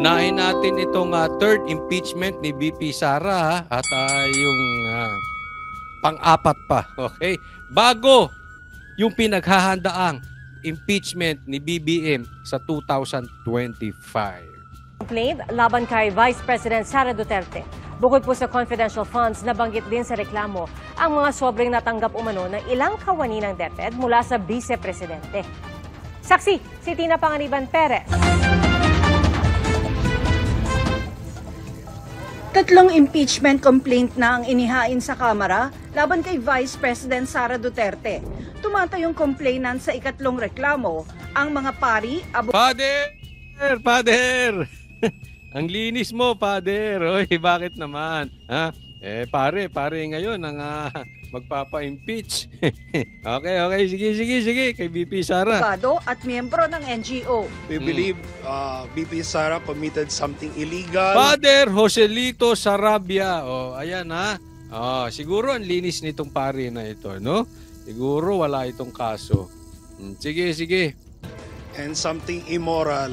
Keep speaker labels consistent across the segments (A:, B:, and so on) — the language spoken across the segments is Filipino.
A: Unahin natin itong third impeachment ni VP Sara at yung pang-apat pa. Okay? Bago yung pinaghahandaang impeachment ni BBM sa 2025.
B: Complaint laban kay Vice President Sara Duterte. Bukod po sa confidential funds, nabanggit din sa reklamo ang mga sobrang natanggap umano ng ilang kawani ng DepEd mula sa Vice Presidente. Saksi, si Tina Panganiban Perez.
C: Tatlong impeachment complaint na ang inihain sa Kamara laban kay Vice President Sara Duterte. Tumatayong complainant sa ikatlong reklamo ang mga pari,
A: Pader! Ang linis mo, Pader. Oy, bakit naman? Ha? Pare ngayon ang magpapa-impeach. Okay, sige kay VP Sara.
C: abogado at miyembro ng NGO.
D: We believe VP Sara committed something illegal.
A: Pader Joselito Sarabia. Oh, ayan ha. Oh, siguro ang linis nitong pare na ito, no? Siguro wala itong kaso. Sige.
D: And something immoral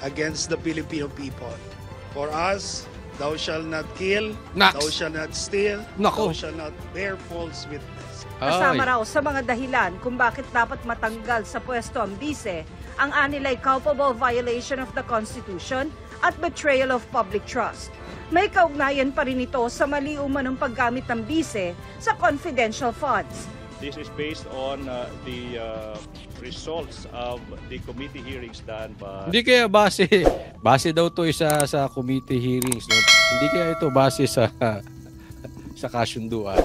D: against the Filipino people. For us, thou shalt not kill,
A: Naks.
D: thou shalt not steal,
A: Nako.
D: thou shalt not bear false witness.
C: Kasama raw sa mga dahilan kung bakit dapat matanggal sa pwesto ang bise, ang anilay culpable violation of the Constitution at betrayal of public trust. May kaugnayan pa rin ito sa mali umanong paggamit ng bise sa confidential funds.
E: This is based on the results of the committee hearings done by...
A: Hindi kaya base daw to isa sa committee hearings, no? Hindi kaya ito base sa kasunduan.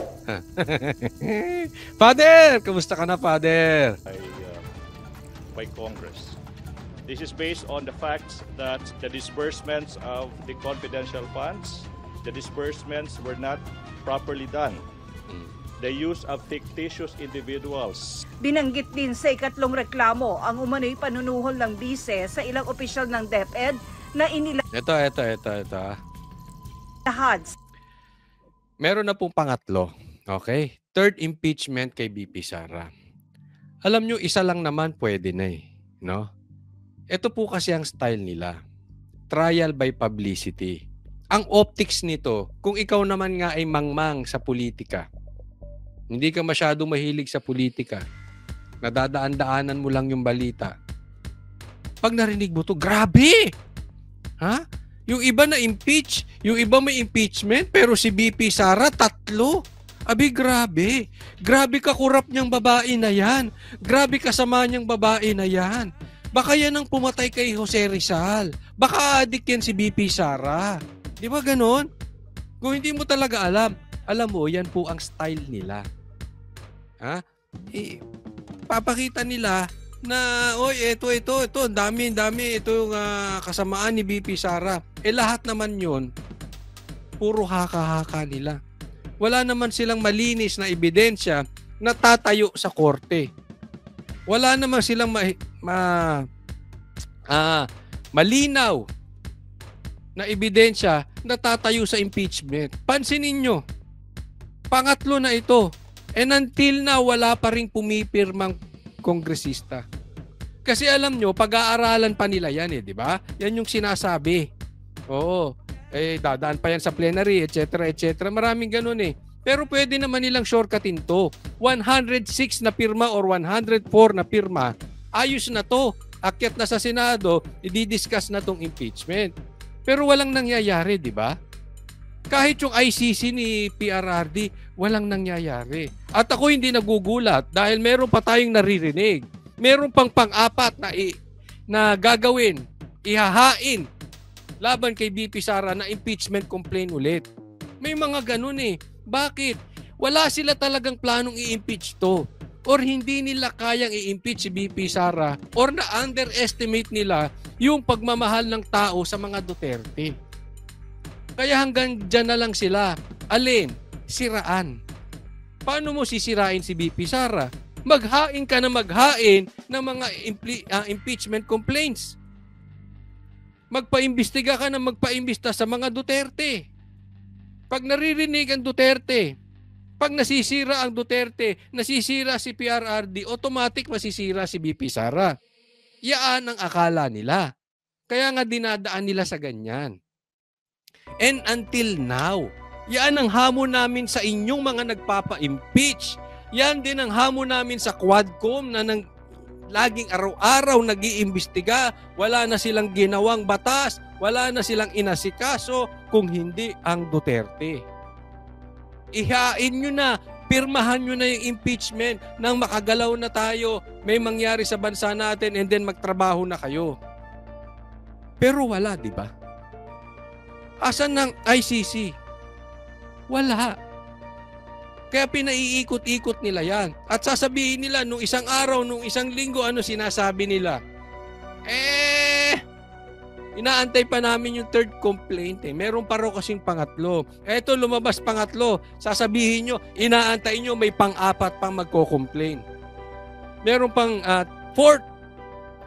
A: Father, kamusta ka na, Father?
E: by Congress. This is based on the facts that the disbursements of the confidential funds, the disbursements were not properly done. The use of fictitious individuals.
C: Binanggit din sa ikatlong reklamo ang umano'y panunuhol ng bise sa ilang opisyal ng DepEd na
A: Ito.
C: inilahad.
A: Meron na pong pangatlo. Okay? Third impeachment kay VP Sara. Alam nyo, isa lang naman pwede na eh. No? Ito po kasi ang style nila. Trial by publicity. Ang optics nito, kung ikaw naman nga ay mangmang sa politika, hindi ka masyado mahilig sa politika, nadadaan-daanan mo lang yung balita. Pag narinig mo to, grabe! Ha? Yung iba na impeach, yung iba may impeachment, pero si VP Sara, 3. Abi, grabe. Grabe ka kurap niyang babae na yan. Grabe kasama niyang babae na yan. Baka yan ang pumatay kay Jose Rizal. Baka adik yan si VP Sara. Di ba ganon? Kung hindi mo talaga alam mo, yan po ang style nila. Ha? Papakita nila na, oy, ito, ang dami, ito yung kasamaan ni VP Sara. Lahat naman yun, puro haka-haka nila. Wala naman silang malinis na ebidensya na tatayo sa korte. Wala naman silang malinaw na ebidensya na tatayo sa impeachment. Pansinin nyo, pangatlo na ito. And until na wala pa rin pumipirmang kongresista. Kasi alam nyo, pag-aaralan pa nila yan di ba? Yan yung sinasabi. Oo. Dadaan pa yan sa plenary, etc. Maraming ganun Pero pwede naman nilang shortcutin to. 106 na pirma or 104 na pirma, ayos na to. Akyat na sa Senado, i-discuss na tong impeachment. Pero walang nangyayari, di ba? Kahit yung ICC ni PRRD, walang nangyayari. At ako hindi nagugulat dahil meron pa tayong naririnig. Meron pang pang-apat na gagawin, ihahain laban kay VP Sara na impeachment complaint ulit. May mga ganun Bakit? Wala sila talagang planong i-impeach to. Or hindi nila kayang i-impeach si VP Sara or na-underestimate nila yung pagmamahal ng tao sa mga Duterte. Kaya hanggang dyan na lang sila. Alin? Siraan. Paano mo sisirain si VP Sara? Maghain ka na maghain ng mga impeachment complaints. Magpaimbestiga ka na magpaimbesta sa mga Duterte. Pag naririnig ang Duterte, pag nasisira ang Duterte, nasisira si PRRD, automatic masisira si VP Sara. Yaan ang akala nila. Kaya nga dinadaan nila sa ganyan. And until now, yan ang hamon namin sa inyong mga nagpapa-impeach. Yan din ang hamon namin sa Quadcom na laging araw-araw nag-iimbestiga. Wala na silang ginawang batas, wala na silang inasikaso kung hindi ang Duterte. Ihain nyo na, pirmahan nyo na yung impeachment nang makagalaw na tayo, may mangyari sa bansa natin and then magtrabaho na kayo. Pero wala, di ba? Asan ng ICC? Wala. Kaya pinaiikot-ikot nila yan. At sasabihin nila, nung isang araw, nung isang linggo, ano sinasabi nila? Inaantay pa namin yung third complaint. Meron pa raw kasing pangatlo. Eto, lumabas pangatlo. Sasabihin nyo, inaantay nyo, may pang-apat pang magko-complain. Meron pang fourth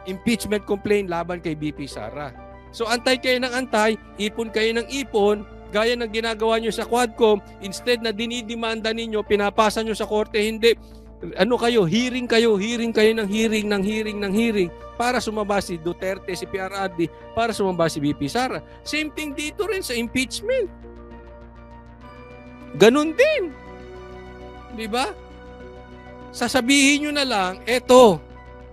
A: impeachment complaint laban kay BP Sara. So antay kayo ng antay, ipon kayo ng ipon, gaya ng ginagawa nyo sa Quadcom, instead na dinidimanda ninyo, pinapasa nyo sa korte, hindi. Hearing kayo ng hearing para sumaba si Duterte, si PRRD, para sumaba si BP Sara. Same thing dito rin sa impeachment. Ganun din. Di ba? Sasabihin nyo na lang, eto,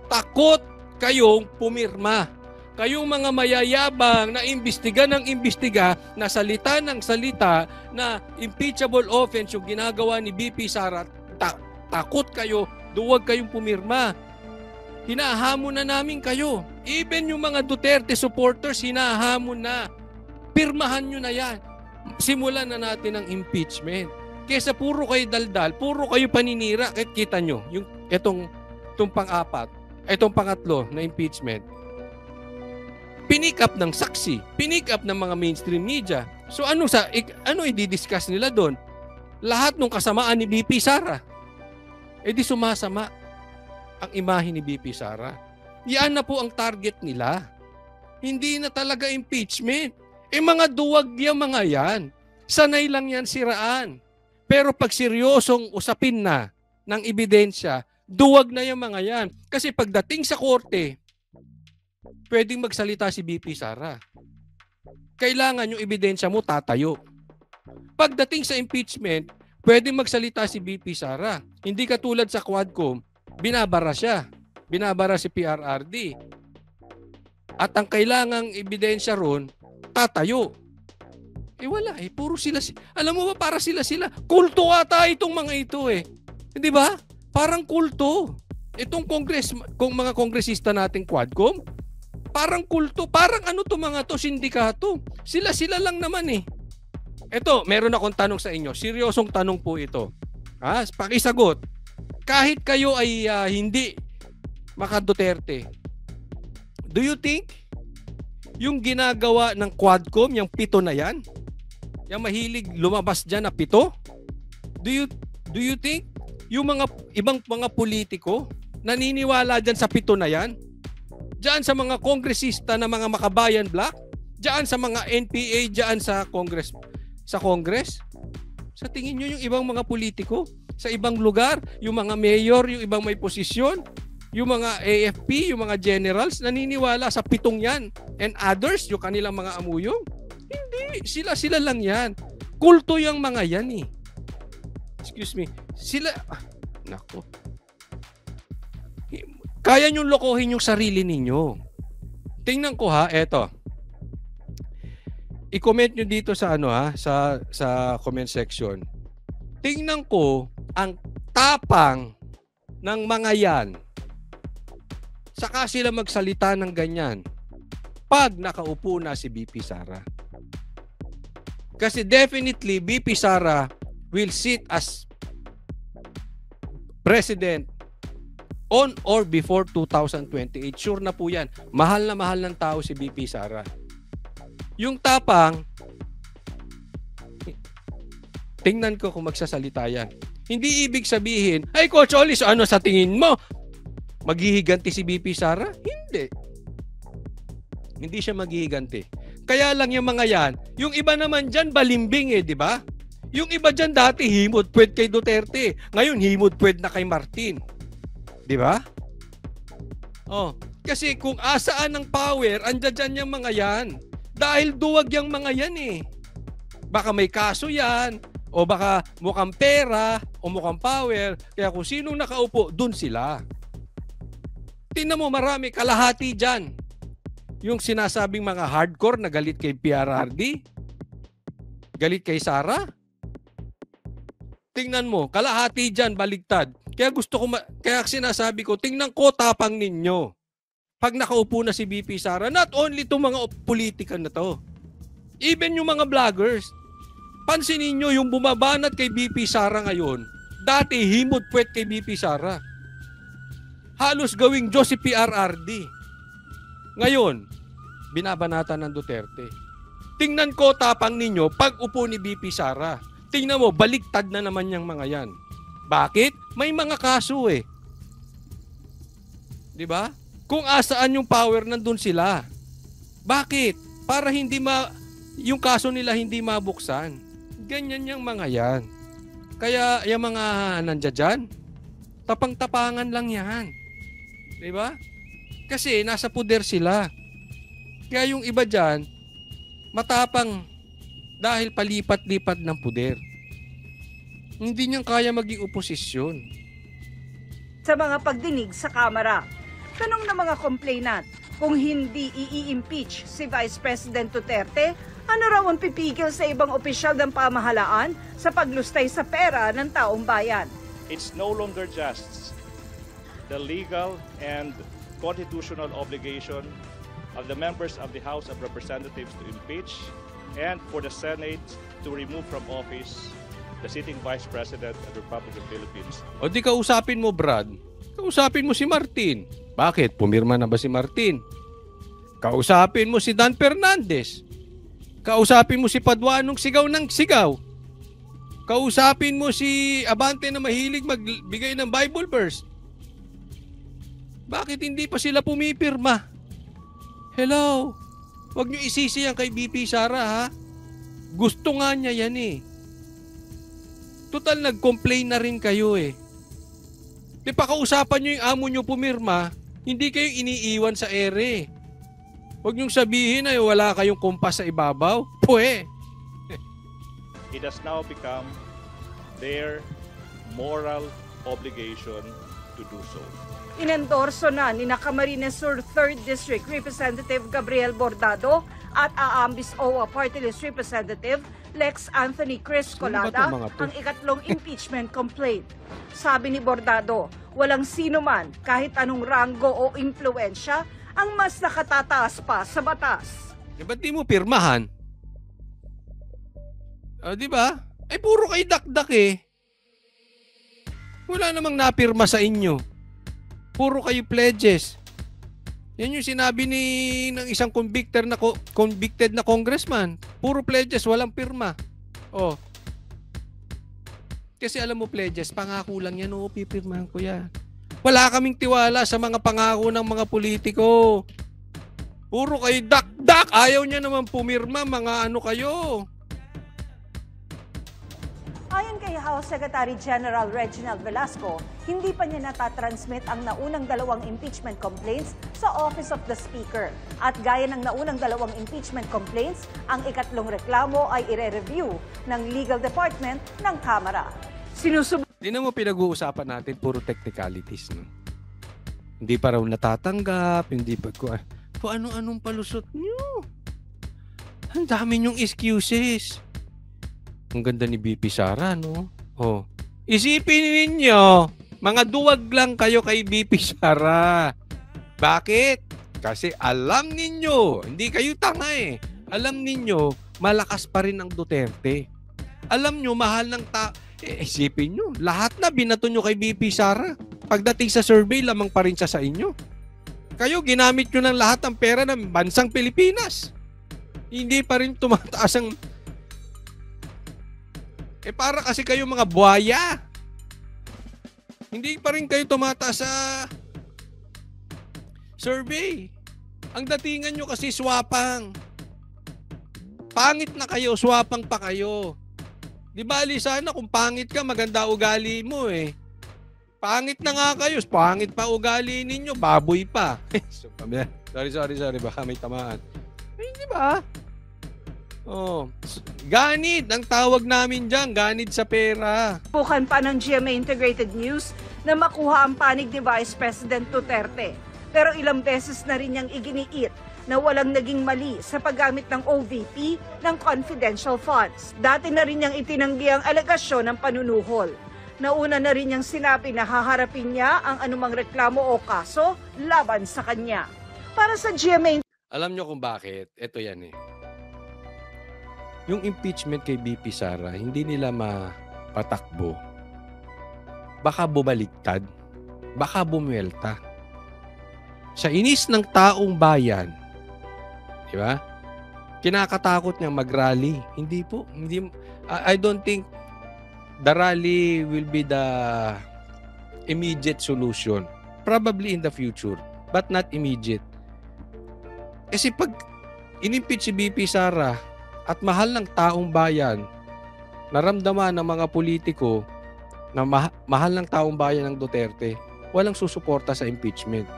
A: takot kayong pumirma. Kayong mga mayayabang na imbestiga ng imbestiga, na salita ng salita, na impeachable offense yung ginagawa ni BP Sara, takot kayo, duwag kayong pumirma. Hinahamon na namin kayo. Even yung mga Duterte supporters, hinahamon na. Pirmahan nyo na yan. Simulan na natin ang impeachment. Kesa puro kayo daldal, puro kayo paninira. Kita nyo, itong pang-apat, itong pangatlo na impeachment. Pinick up ng saksi, pinick up ng mga mainstream media. So ano i-discuss nila doon? Lahat ng kasamaan ni BP Sara. Di sumasama ang imahe ni BP Sara. Yan na po ang target nila. Hindi na talaga impeachment. Mga duwag yung mga yan. Sanay lang yan siraan. Pero pag seryosong usapin na ng ebidensya, duwag na yung mga yan. Kasi pagdating sa korte, pwedeng magsalita si BP Sara. Kailangan yung ebidensya mo tatayo. Pagdating sa impeachment, pwedeng magsalita si BP Sara. Hindi katulad sa Quadcom, binabara siya. Binabara si PRRD. At ang kailangang ebidensya ron, tatayo. Wala puro sila. Alam mo ba, para sila. Kulto ata itong mga ito Hindi ba? Parang kulto. Itong mga kongresista nating Quadcom, parang kulto. Parang mga to, sindikato. Sila lang naman Ito, meron akong tanong sa inyo. Seryosong tanong po ito. Pakisagot. Kahit kayo ay hindi maka-Duterte, do you think yung ginagawa ng Quadcom, yung 7 na yan, yung mahilig lumabas dyan na 7, do you think yung mga ibang mga politiko naniniwala dyan sa 7 na yan? Dyan sa mga kongresista na mga Makabayan Black? Dyan sa mga NPA, dyan sa Congress? Sa tingin nyo yung ibang mga politiko sa ibang lugar, yung mga mayor, yung ibang may posisyon, yung mga AFP, yung mga generals, naniniwala sa 7 yan. And others, yung kanilang mga amuyong? Hindi. Sila lang yan. Kulto yung mga yan Excuse me. Nako. Kaya nyong lokohin yung sarili ninyo. Tingnan ko eto. I-comment nyo dito sa sa comment section. Tingnan ko ang tapang ng mga yan. Saka sila magsalita ng ganyan pag nakaupo na si BP Sara. Kasi definitely BP Sara will sit as president on or before 2028. Sure na po yan. Mahal na mahal ng tao si BP Sara. Yung tapang, tingnan ko kung magsasalita yan. Hindi ibig sabihin, ay Coach Olis, ano sa tingin mo? Maghihiganti si BP Sara? Hindi. Hindi siya maghihiganti. Kaya lang yung mga yan, yung iba naman dyan balimbing di ba? Yung iba dyan dati himod-pwed kay Duterte. Ngayon himod-pwed na kay Martin. Di ba? Kasi kung asaan ng power, andyan yung mga yan. Dahil duwag yung mga yan eh. Baka may kaso yan, o baka mukhang pera, o mukhang power. Kaya kung sinong nakaupo, dun sila. Tingnan mo, marami, kalahati dyan. Yung sinasabing mga hardcore na galit kay PRRD, galit kay Sara. Tingnan mo, kalahati dyan, baligtad. Kaya kaya sinasabi ko, tingnan ko tapang ninyo. Pag nakaupo na si BP Sara, not only itong mga politikan na to, even yung mga vloggers, pansinin nyo yung bumabanat kay BP Sara ngayon, dati himod puwet kay BP Sara. Halos gawing Diyos si PRRD. Ngayon, binabanatan ng Duterte. Tingnan ko tapang ninyo pag upo ni BP Sara. Tingnan mo, baliktad na naman yung mga yan. Bakit? May mga kaso eh. Di ba? Kung asaan yung power, nandun sila. Bakit? Para yung kaso nila hindi mabuksan. Ganyan yung mga yan. Kaya yung mga nandiyan dyan, tapang-tapangan lang yan. Di ba? Kasi nasa puder sila. Kaya yung iba dyan, matapang dahil palipat-lipat ng puder. Hindi niyan kaya maging oposisyon.
C: Sa mga pagdinig sa Kamara, tanong ng mga complainant, kung hindi i-impeach si Vice President Duterte, ano raw ang pipigil sa ibang opisyal ng pamahalaan sa paglustay sa pera ng taong bayan?
E: It's no longer just the legal and constitutional obligation of the members of the House of Representatives to impeach and for the Senate to remove from office the sitting Vice President of the Republic of the Philippines.
A: O di kausapin mo, Brad. Kausapin mo si Martin. Bakit? Pumirma na ba si Martin? Kausapin mo si Dan Fernandez. Kausapin mo si Paduanong sigaw ng sigaw. Kausapin mo si Abante na mahilig magbigay ng Bible verse. Bakit hindi pa sila pumipirma? Hello? Huwag nyo isisi yan kay BP Sara, ha? Gusto nga niya yan eh. Total, nag-complain na rin kayo eh. Di pa kausapan nyo yung amo nyo pumirma, hindi kayo iniiwan sa ere. Huwag nyong sabihin ay wala kayong kumpas sa ibabaw. Pwe!
E: It has now become their moral obligation to do so.
C: Inendorso na ni Camarines Sur 3rd District Representative Gabriel Bordado at Aambis OWA Party List Representative Lex Anthony Chris Colada ang ikatlong impeachment complaint. Sabi ni Bordado, walang sino man kahit anong ranggo o impluensya ang mas nakatataas pa sa batas.
A: Ba't di mo pirmahan? Di ba? Ay puro kayo dakdak eh. Wala namang napirma sa inyo. Puro kayo pledges. Yan yung sinabi ng isang convicted na congressman. Puro pledges, walang pirma. Oh. Kasi alam mo pledges, pangako lang yan. Oo, pipirmahan ko yan. Wala kaming tiwala sa mga pangako ng mga politiko. Puro kayo dak-dak. Ayaw niya naman pumirma, mga ano kayo.
C: Ayon kay House Secretary General Reginald Velasco, hindi pa niya natatransmit ang naunang dalawang impeachment complaints sa Office of the Speaker. At gaya ng naunang dalawang impeachment complaints, ang ikatlong reklamo ay ire-review ng Legal Department ng Kamara.
A: Hindi na mo pinag-uusapan natin, puro technicalities. No? Hindi pa raw natatanggap, hindi pa kung ano-anong palusot nyo. Ang dami nyong excuses. Ang ganda ni BP Sara, no? Oh. Isipin ninyo, mga duwag lang kayo kay BP Sara. Bakit? Kasi alam ninyo, hindi kayo tanga eh. Alam ninyo, malakas pa rin ang Duterte. Alam nyo, mahal ng isipin nyo, lahat na binato nyo kay BP Sara. Pagdating sa survey, lamang pa rin siya sa inyo. Kayo, ginamit nyo ng lahat ng pera ng bansang Pilipinas. Hindi pa rin tumataas ang... para kasi kayo mga buhaya. Hindi pa rin kayo tumataas sa survey. Ang datingan nyo kasi swapang. Pangit na kayo, swapang pa kayo. Di bali sana kung pangit ka, maganda ugali mo eh. Pangit na nga kayo. Pangit pa ugali ninyo. Baboy pa. Sorry. Baka may tamaan. Ay, di ba? Oh. Ganid. Ang tawag namin dyan. Ganid sa pera.
C: Bukan pa ng GMA Integrated News na makuha ang panig ni Vice President Duterte. Pero ilang beses na rin niyang iginiit na walang naging mali sa paggamit ng OVP ng confidential funds. Dati na rin niyang itinanggi ang alegasyon ng panunuhol. Nauna na rin niyang sinabi na haharapin niya ang anumang reklamo o kaso laban sa kanya. Para sa GMA...
A: Alam niyo kung bakit? Ito yan eh. Yung impeachment kay BP Sara, hindi nila mapatakbo. Baka bumaliktad. Baka bumwelta. Sa inis ng taong bayan, di ba? Kinakatakot niyang mag-rally. Hindi po. I don't think the rally will be the immediate solution. Probably in the future, but not immediate. Kasi pag inimpeach si BP Sara at mahal ng taong bayan, naramdaman ng mga politiko na mahal ng taong bayan ng Duterte, walang susuporta sa impeachment.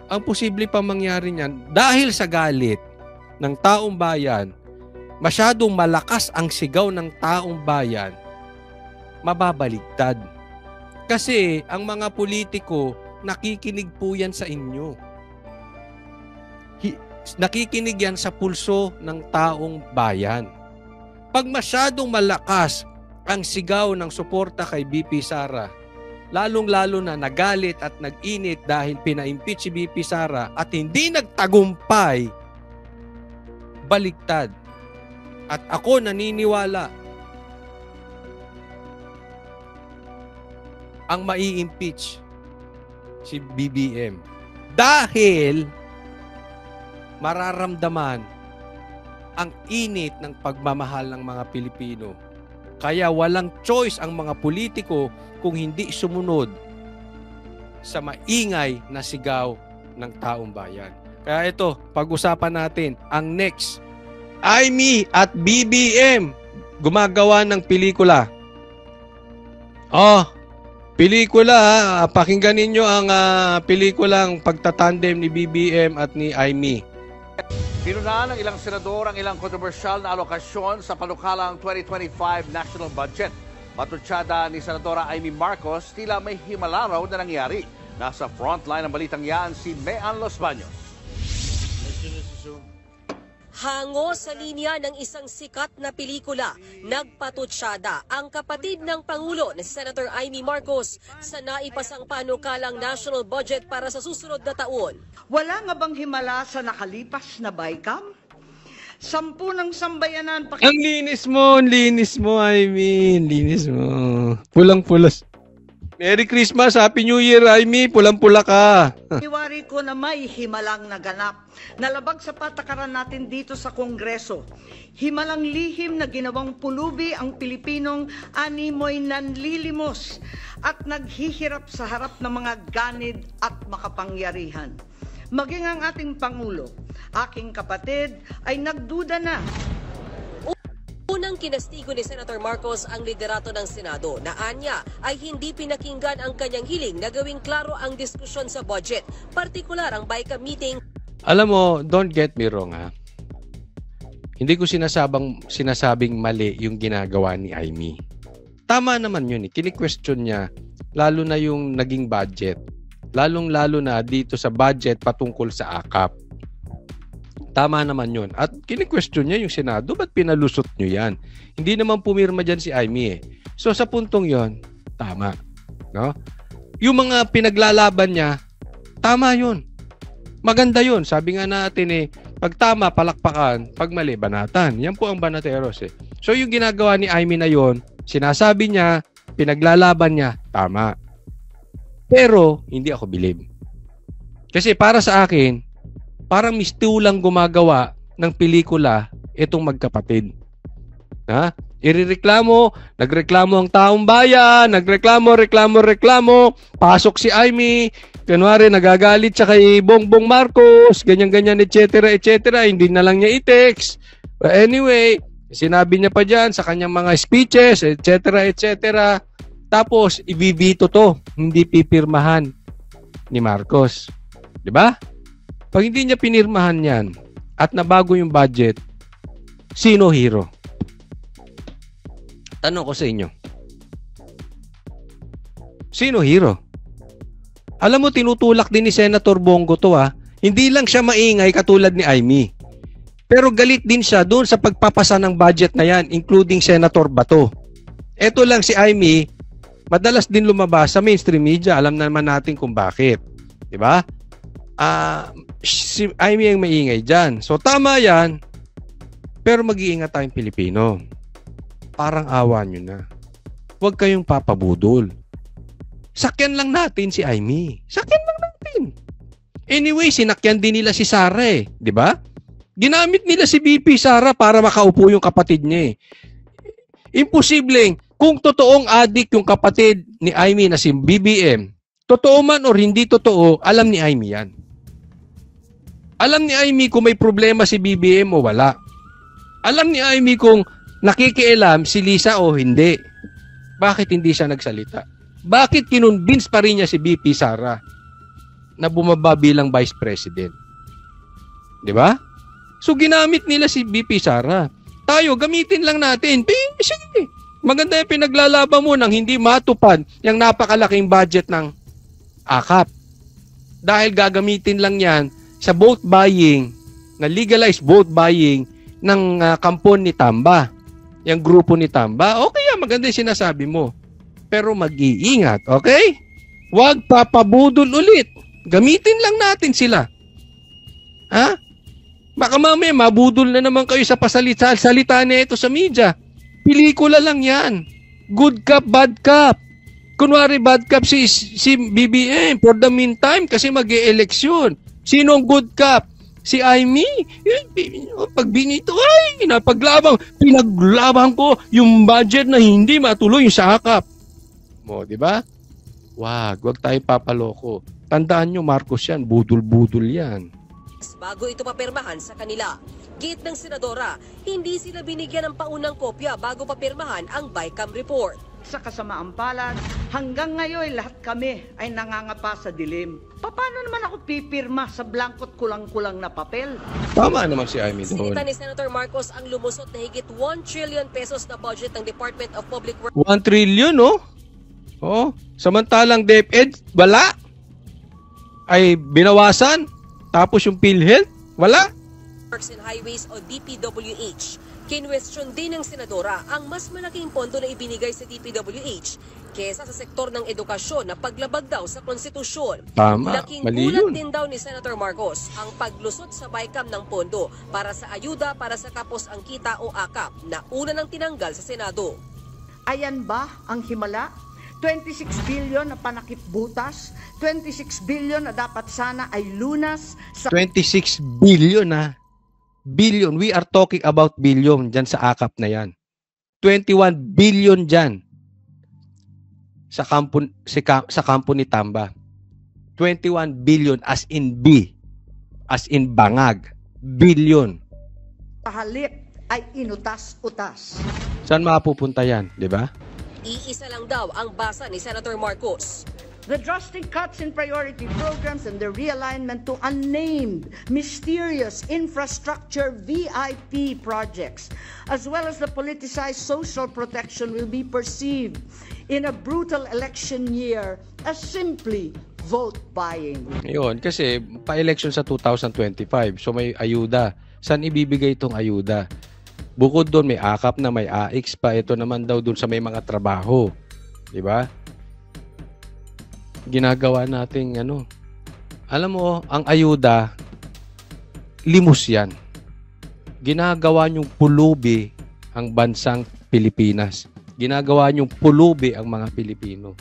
A: Ang posible pa mangyari niyan, dahil sa galit ng taong bayan, masyadong malakas ang sigaw ng taong bayan, mababaligtad. Kasi ang mga politiko, nakikinig po yan sa inyo. Nakikinig yan sa pulso ng taong bayan. Pag masyadong malakas ang sigaw ng suporta kay BP Sara, lalong-lalo na nagalit at nag-init dahil pina-impeach si BP Sara at hindi nagtagumpay, baliktad. At ako naniniwala ang mai-impeach si BBM dahil mararamdaman ang init ng pagmamahal ng mga Pilipino. Kaya walang choice ang mga politiko kung hindi sumunod sa maingay na sigaw ng taong bayan. Kaya ito, pag-usapan natin ang next. Aimee at BBM gumagawa ng pelikula. Pelikula ha. Pakinggan ninyo ang pelikulang pagtatandem ni BBM at ni Aimee.
F: Pinunaan ng ilang senador ang ilang kontrobersyal na alokasyon sa panukalang 2025 national budget. Matutsada ni Senadora Aimee Marcos, tila may himala raw na nangyari. Nasa frontline ng balitang yan si Mean Los Baños.
G: Hango sa linya ng isang sikat na pelikula, nagpatutsada ang kapatid ng Pangulo na si Senator Aimee Marcos sa naipasang panukalang national budget para sa susunod na taon.
C: Wala nga bang himala sa nakalipas na BICAM? 10 ng sambayanan...
A: Ang linis mo, Aimee. Linis mo. Pulang-pulas. Merry Christmas, Happy New Year, Aimee. Pulang-pula ka.
C: Iwari ko na may himalang naganap. Nalabag sa patakaran natin dito sa Kongreso. Himalang lihim na ginawang pulubi ang Pilipinong animoy nanlilimos at naghihirap sa harap ng mga ganid at makapangyarihan. Maging ang ating Pangulo, aking kapatid, ay nagduda na.
G: Unang kinastigo ni Senator Marcos ang liderato ng Senado na anya ay hindi pinakinggan ang kanyang hiling na gawing klaro ang diskusyon sa budget, partikular ang BICAM meeting.
A: Alam mo, don't get me wrong ha. Hindi ko sinasabing mali yung ginagawa ni Aimee. Tama naman yun eh. Kini-question niya, lalo na yung naging budget. Lalong-lalo na dito sa budget patungkol sa AKAP. Tama naman yun. At kini-question niya yung Senado, ba't pinalusot nyo yan? Hindi naman pumirma dyan si Aimee eh. So sa puntong yon, tama. No? Yung mga pinaglalaban niya, tama yun. Maganda yun. Sabi nga natin eh, pag tama, palakpakan, pag mali, banatan. Yan po ang banateros eh. So yung ginagawa ni Aimee na yun, sinasabi niya, pinaglalaban niya, tama. Pero, hindi ako believe. Kasi para sa akin, parang mistulang gumagawa ng pelikula itong magkapatid. Ha? Nagreklamo ang taong bayan, reklamo, pasok si Aimee, kunwari nagagalit siya kay Bongbong Marcos, ganyan-ganyan, etc., hindi na lang niya i-text. But anyway, sinabi niya pa dyan sa kanyang mga speeches, etc., Tapos, ibibito to. Hindi pipirmahan ni Marcos. Di ba? Pag hindi niya pinirmahan yan at nabago yung budget, sino hero? Tanong ko sa inyo. Sino hero? Alam mo, tinutulak din ni Senator Bongo to ha. Hindi lang siya maingay katulad ni Amy. Pero galit din siya doon sa pagpapasa ng budget na yan, including Senator Bato. Ito lang si Amy, madalas din lumabas sa mainstream media. Alam naman natin kung bakit. Diba? Si Amy ang maingay dyan. So tama yan. Pero mag-iingat tayong Pilipino. Parang awa nyo na. Huwag kayong papabudol. Sakyan lang natin si Amy. Sakyan lang natin. Anyway, sinakyan din nila si Sara eh. Diba? Ginamit nila si BP Sara para makaupo yung kapatid niya eh. Imposibleng, kung totoong adik yung kapatid ni Amy na si BBM, totoo man o hindi totoo, alam ni Amy yan. Alam ni Amy kung may problema si BBM o wala. Alam ni Amy kung nakikialam si Lisa o hindi. Bakit hindi siya nagsalita? Bakit kinonvince pa rin niya si BP Sara na bumaba bilang Vice President? Di ba? So, ginamit nila si BP Sara. Tayo, gamitin lang natin. Sige. Maganda yung pinaglalaban mo nang hindi matupad yung napakalaking budget ng AKAP. Dahil gagamitin lang yan sa vote buying, na legalized vote buying ng kampon ni Tamba. Yung grupo ni Tamba. Okay yan, maganda yung sinasabi mo. Pero mag-iingat, okay? Huwag papabudol ulit. Gamitin lang natin sila. Ha? Baka mamaya mabudol na naman kayo sa pasalita na ito sa media. Pelikula lang yan. Good cop, bad cop. Kunwari bad cop si BBM for the meantime kasi mag-e-eleksyon. Sino ang good cop? Si Amy. Pag binito, pinaglaban ko yung budget na hindi matuloy sa AKAP. Mo, di ba? Wag tayo papaloko. Tandaan nyo, Marcos yan. Budol-budol yan.
G: Bago ito papirmahan sa kanila. Gate ng senadora, hindi sila binigyan ng paunang kopya bago papirmahan ang BICAM report.
C: Sa kasamaang palad, hanggang ngayon lahat kami ay nangangapa sa dilim. Paano naman ako pipirma sa blankot kulang-kulang na papel?
A: Tama naman si Amy doon.
G: Sinita ni Senator Marcos ang lumusot na higit 1 trillion pesos na budget ng Department of Public Works.
A: 1 trillion, no? Oh, samantalang DepEd, wala. Ay binawasan. Tapos yung PhilHealth, wala.
G: Works and Highways o DPWH. Kinwestiyon din ng senadora ang mas malaking pondo na ibinigay sa DPWH kesa sa sektor ng edukasyon na paglabag daw sa konstitusyon.
A: Tama,
G: Laking
A: mali
G: gulat
A: yun.
G: din daw ni Senator Marcos ang paglusot sa BICAM ng pondo para sa ayuda para sa kapos ang kita o AKAP na una nang tinanggal sa Senado.
C: Ayan ba ang himala? 26 billion na panakip butas, 26 billion na dapat sana ay lunas sa
A: 26 billion na. Billion. We are talking about billion dyan sa AKAP na yan. 21 billion dyan sa kampo ni Tamba. 21 billion as in B. As in bangag. Billion.
C: halip ay inutas-utas.
A: Saan mapupunta yan, di ba?
G: Iisa lang daw ang basa ni Senator Marcos.
C: The drastic cuts in priority programs and the realignment to unnamed, mysterious infrastructure VIP projects, as well as the politicized social protection will be perceived in a brutal election year as simply vote buying.
A: Yun, kasi pa-election sa 2025, so may ayuda. Saan ibibigay itong ayuda? Bukod doon, may AKAP na, may AX pa. Ito naman daw doon sa may mga trabaho. Di ba? Ginagawa nating ano. Alam mo, ang ayuda, limos yan. Ginagawa niyong pulubi ang bansang Pilipinas. Ginagawa niyong pulubi ang mga Pilipino.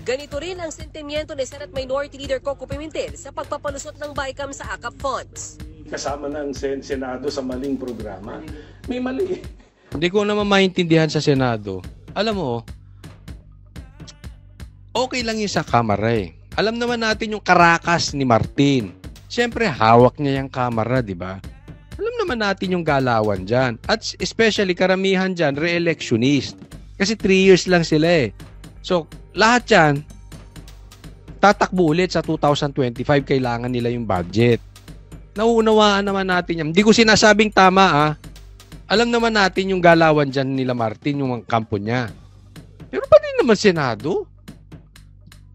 G: Ganito rin ang sentimiento ni Senate Minority Leader Coco Pimentel sa pagpapalusot ng BICAM sa AKAP funds.
H: Kasama ng Senado sa maling programa. May mali.
A: Hindi ko naman maintindihan sa Senado. Alam mo, okay lang yun sa Kamara eh. Alam naman natin yung karakas ni Martin. Siyempre, hawak niya yung Kamara, di ba? Alam naman natin yung galawan dyan. At especially, karamihan dyan, re-electionist. Kasi 3 years lang sila eh. So, lahat yan, tatakbo ulit sa 2025, kailangan nila yung budget. Nauunawaan naman natin yan. Hindi ko sinasabing tama Alam naman natin yung galawan dyan nila Martin, yung kampo niya. Pero pa din naman Senado?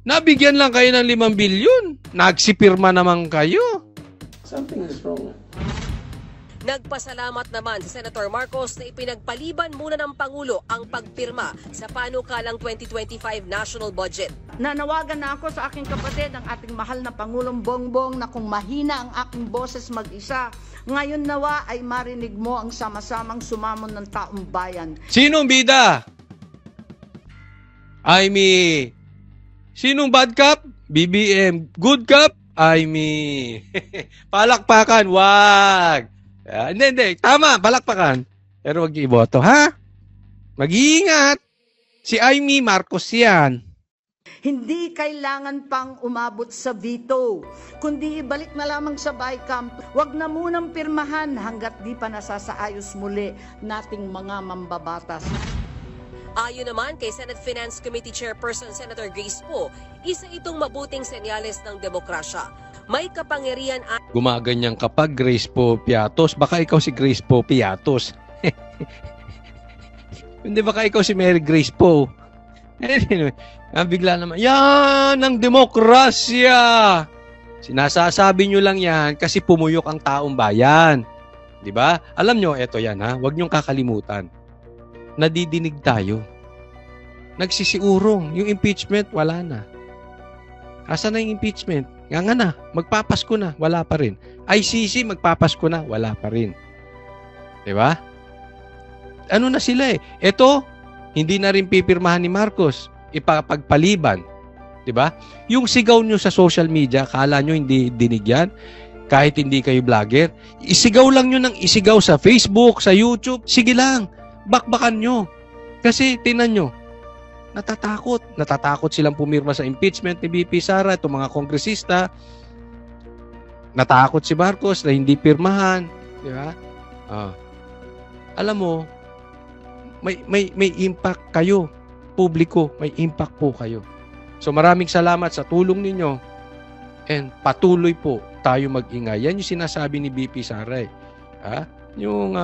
A: Nabigyan lang kayo ng 5 bilyon. Nagsipirma naman kayo.
H: Something is wrong.
G: Nagpasalamat naman si Senator Marcos na ipinagpaliban muna ng Pangulo ang pagpirma sa panukalang 2025 national budget.
C: Nanawagan na ako sa aking kapatid, ang ating mahal na Pangulong Bongbong, na kung mahina ang aking boses mag-isa, ngayon nawa ay marinig mo ang sama-samang sumamon ng taong bayan.
A: Sinong bida? Aimee. Sinong bad cop? BBM. Good cop? Aimee. Palakpakan, wag. Hindi. Tama, palakpakan. Pero wag iboto, ha? Mag-iingat. Si Aimee Marcos yan.
C: Hindi kailangan pang umabot sa veto, kundi ibalik na lamang sa BICAM. Huwag na munang pirmahan hanggat di pa nasasaayos muli nating mga mambabatas.
G: Ayon naman kay Senate Finance Committee Chairperson Senator Grace Poe, isa itong mabuting senyales ng demokrasya. May kapangyarihan at
A: Gumaganyan kapag Grace Poe Piatos. Baka ikaw si Grace Poe Piatos. Hindi, baka ikaw si Mary Grace Poe. Bigla naman, yan ang demokrasya. Sinasasabi nyo lang yan kasi pumuyok ang taong bayan. Diba? Alam nyo, eto yan ha. Huwag nyong kakalimutan. Nadidinig tayo. Nagsisiurong. Yung impeachment, wala na. Asa na yung impeachment? Nga na. Magpapasko na. Wala pa rin. ICC, magpapasko na. Wala pa rin. Diba? Ano na sila eh. Eto, hindi na rin pipirmahan ni Marcos. Ipapagpaliban. Diba? Yung sigaw nyo sa social media, kala nyo hindi dinig yan? Kahit hindi kayo vlogger, isigaw lang nyo ng isigaw sa Facebook, sa YouTube. Sige lang. Bakbakan nyo. Kasi, tinan nyo, natatakot. Natatakot silang pumirma sa impeachment ni BP Sara, itong mga kongresista. Natakot si Marcos na hindi pirmahan. Diba? Alam mo, may impact kayo. Publiko, may impact po kayo. So maraming salamat sa tulong ninyo and patuloy po tayo mag-ingay. Yan yung sinasabi ni BP Sara. Yung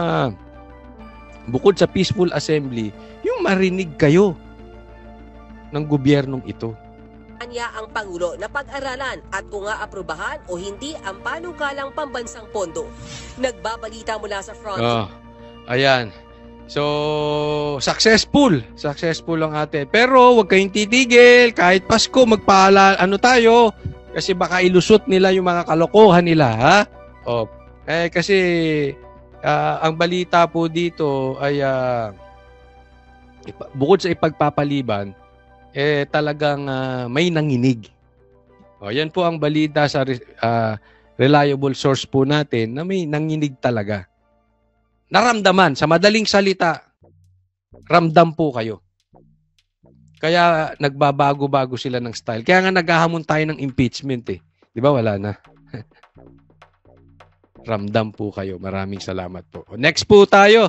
A: bukod sa peaceful assembly, yung marinig kayo ng gobyernong ito.
G: Anya ang Pangulo na pag-aralan at kung aaprubahan o hindi ang panukalang pambansang pondo. Nagbabalita mula sa front.
A: Ayan. So, successful ang atin. Pero wag kayong titigil, kahit Pasko tayo kasi baka ilusot nila yung mga kalokohan nila, ha? Kasi ang balita po dito ay bukod sa ipagpapaliban, talagang may nanginig. Yan po ang balita sa reliable source po natin na may nanginig talaga. Naramdaman, sa madaling salita, ramdam po kayo. Kaya nagbabago-bago sila ng style. Kaya nga naghahamon tayo ng impeachment eh. Di ba wala na? Ramdam po kayo. Maraming salamat po. Next po tayo.